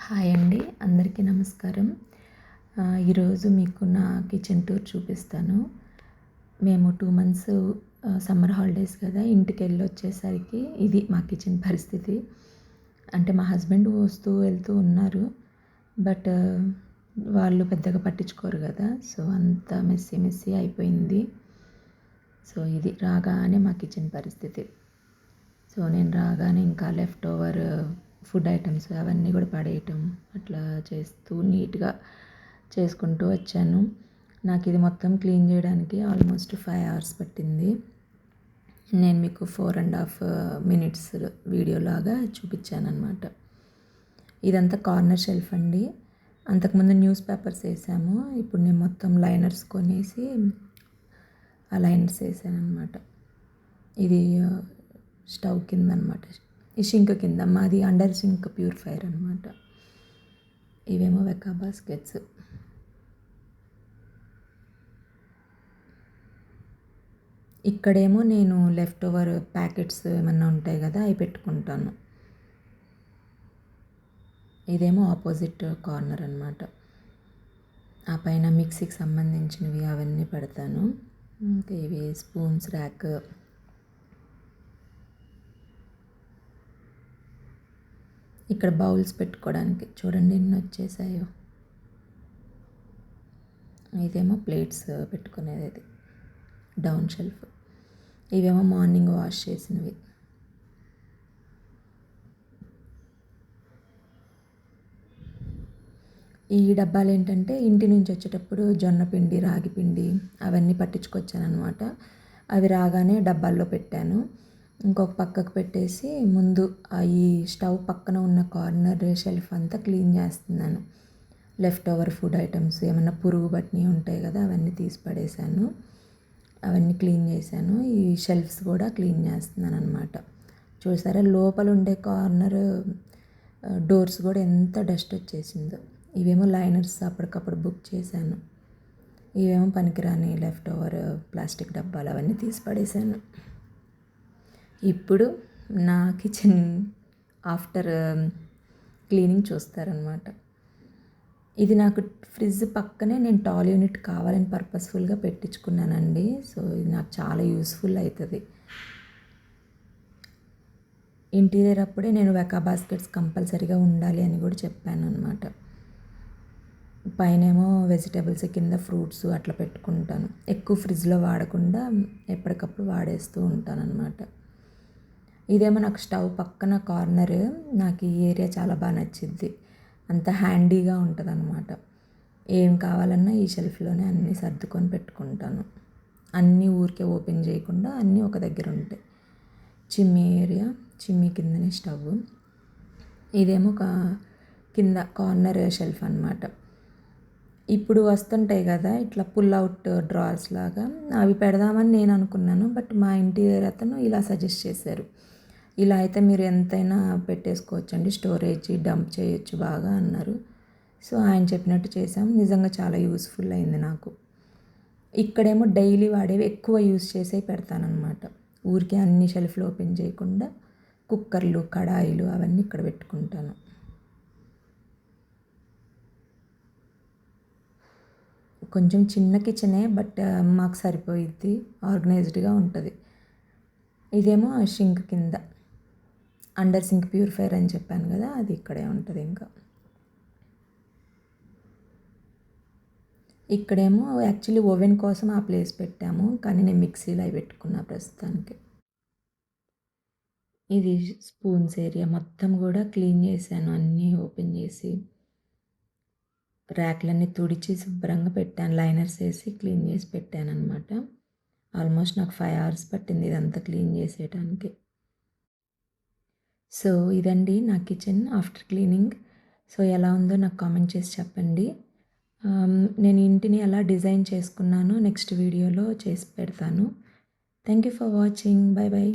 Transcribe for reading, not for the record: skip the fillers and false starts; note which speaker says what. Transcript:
Speaker 1: Hi అండి, అందరికీ నమస్కారం. ఈరోజు మీకు నా కిచెన్ టూర్ చూపిస్తాను. మేము 2 మంత్స్ సమ్మర్ హాలిడేస్ కదా, ఇంటికెళ్ళొచ్చేసరికి ఇది మా కిచెన్ పరిస్థితి. అంటే మా హస్బెండ్ వస్తూ వెళ్తూ ఉన్నారు. బట్ వాళ్ళు పెద్దగా పట్టించుకోరు కదా, సో అంతా మెస్సీ అయిపోయింది. సో ఇది రాగానే మా కిచెన్ పరిస్థితి. సో నేను రాగానే ఇంకా లెఫ్ట్ ఓవర్ ఫుడ్ ఐటమ్స్ అవన్నీ కూడా పడేయటం అట్లా చేస్తూ నీట్గా చేసుకుంటూ వచ్చాను. నాకు ఇది మొత్తం క్లీన్ చేయడానికి ఆల్మోస్ట్ 5 hours పట్టింది. నేను మీకు 4.5 minutes వీడియో లాగా చూపించాను అనమాట. ఇదంతా కార్నర్ షెల్ఫ్ అండి. అంతకుముందు న్యూస్ పేపర్స్ వేసాము. ఇప్పుడు నేను మొత్తం లైనర్స్ కొనేసి ఆ లైనర్స్ వేసాను అనమాట. ఇది స్టవ్ కింద అనమాట, ఈ షింక్ కింద. మాది అండర్ సింక్ ప్యూరిఫైయర్ అనమాట. ఇవేమో వెకా బాస్కెట్స్. ఇక్కడేమో నేను లెఫ్ట్ ఓవర్ ప్యాకెట్స్ ఏమన్నా ఉంటాయి కదా, అవి పెట్టుకుంటాను. ఇదేమో ఆపోజిట్ కార్నర్ అనమాట. ఆ పైన మిక్సీకి సంబంధించినవి అవన్నీ పెడతాను. ఇంకా ఇవి స్పూన్స్ ర్యాక్. ఇక్కడ బౌల్స్ పెట్టుకోవడానికి చూడండి ఎన్ని వచ్చేసాయో. ఇదేమో ప్లేట్స్ పెట్టుకునేది, ఇది డౌన్ షెల్ఫ్. ఇవేమో మార్నింగ్ వాష్ చేసినవి. ఈ డబ్బాలు ఏంటంటే ఇంటి నుంచి వచ్చేటప్పుడు జొన్న పిండి, రాగి పిండి అవన్నీ పట్టించుకొచ్చాను అనమాట. అవి రాగానే డబ్బాల్లో పెట్టాను. ఇంకొక పక్కకు పెట్టేసి ముందు ఈ స్టవ్ పక్కన ఉన్న కార్నర్ షెల్ఫ్ అంతా క్లీన్ చేస్తున్నాను. లెఫ్ట్ ఓవర్ ఫుడ్ ఐటమ్స్ ఏమన్నా పురుగు పట్టినవి ఉంటాయి కదా, అవన్నీ తీసి పడేసాను. అవన్నీ క్లీన్ చేశాను. ఈ షెల్ఫ్స్ కూడా క్లీన్ చేస్తున్నాను అనమాట. చూసారా, లోపల ఉండే కార్నర్ డోర్స్ కూడా ఎంత డస్ట్ వచ్చేసిందో. ఇవేమో లైనర్స్ అప్పటికప్పుడు బుక్ చేశాను. ఇవేమో పనికిరాని లెఫ్ట్ ఓవర్ ప్లాస్టిక్ డబ్బాలు అవన్నీ తీసి పడేశాను. ఇప్పుడు నా కిచెన్ ఆఫ్టర్ క్లీనింగ్ చూస్తారనమాట. ఇది నాకు ఫ్రిడ్జ్ పక్కనే నేను టాల్ యూనిట్ కావాలని పర్పస్ఫుల్గా పెట్టించుకున్నానండి. సో ఇది నాకు చాలా యూస్ఫుల్ అవుతుంది. ఇంటీరియర్ అప్పుడే నేను వెకా బాస్కెట్స్ కంపల్సరీగా ఉండాలి అని కూడా చెప్పాను అనమాట. పైనేమో వెజిటేబుల్స్, కింద ఫ్రూట్స్ అట్లా పెట్టుకుంటాను. ఎక్కువ ఫ్రిడ్జ్లో వాడకుండా ఎప్పటికప్పుడు వాడేస్తూ ఉంటాను అనమాట. ఇదేమో నాకు స్టవ్ పక్కన కార్నర్. నాకు ఈ ఏరియా చాలా బాగా నచ్చింది. అంత హ్యాండీగా ఉంటుంది అనమాట. ఏం కావాలన్నా ఈ షెల్ఫ్లోనే అన్నీ సర్దుకొని పెట్టుకుంటాను. అన్నీ ఊరికే ఓపెన్ చేయకుండా అన్నీ ఒక దగ్గర ఉంటాయి. చిమ్మి ఏరియా, చిమ్మి కిందనే స్టవ్. ఇదేమో కింద కార్నర్ షెల్ఫ్ అనమాట. ఇప్పుడు వస్తుంటాయి కదా ఇట్లా పుల్ అవుట్ డ్రార్స్ లాగా, అవి పెడదామని నేను అనుకున్నాను. బట్ మా ఇంటీరియర్ అతను ఇలా సజెస్ట్ చేశారు, ఇలా అయితే మీరు ఎంతైనా పెట్టేసుకోవచ్చండి, స్టోరేజ్ డంప్ చేయొచ్చు బాగా అన్నారు. సో ఆయన చెప్పినట్టు చేసాం. నిజంగా చాలా యూస్ఫుల్ అయింది నాకు. ఇక్కడేమో డైలీ వాడేవి ఎక్కువ యూస్ చేసే పెడతానమాట. ఊరికే అన్ని షెల్ఫ్లు ఓపెన్ చేయకుండా కుక్కర్లు, కడాయిలు అవన్నీ ఇక్కడ పెట్టుకుంటాను. కొంచెం చిన్న కిచెనే, బట్ మాకు సరిపోయిద్ది, ఆర్గనైజ్డ్గా ఉంటుంది. ఇదేమో షింక్ కింద అండర్ సింక్ ప్యూరిఫైయర్ అని చెప్పాను కదా, అది ఇక్కడే ఉంటుంది. ఇంకా ఇక్కడేమో యాక్చువల్లీ ఓవెన్ కోసం ఆ ప్లేస్ పెట్టాము, కానీ నేను మిక్సీలో అవి పెట్టుకున్నా ప్రస్తుతానికి. ఇది స్పూన్స్ ఏరియా మొత్తం కూడా క్లీన్ చేశాను, అన్నీ ఓపెన్ చేసి ర్యాక్లన్నీ తుడిచి శుభ్రంగా పెట్టాను. లైనర్స్ వేసి క్లీన్ చేసి పెట్టాను అనమాట. ఆల్మోస్ట్ నాకు 5 hours పట్టింది ఇదంతా క్లీన్ చేసేయడానికి. సో ఇదండి నా కిచెన్ ఆఫ్టర్ క్లీనింగ్. సో ఎలా ఉందో నాకు కామెంట్ చేసి చెప్పండి. నేను ఇంటిని ఎలా డిజైన్ చేసుకున్నానో నెక్స్ట్ వీడియోలో చేసి పెడతాను. Thank you for watching. By by.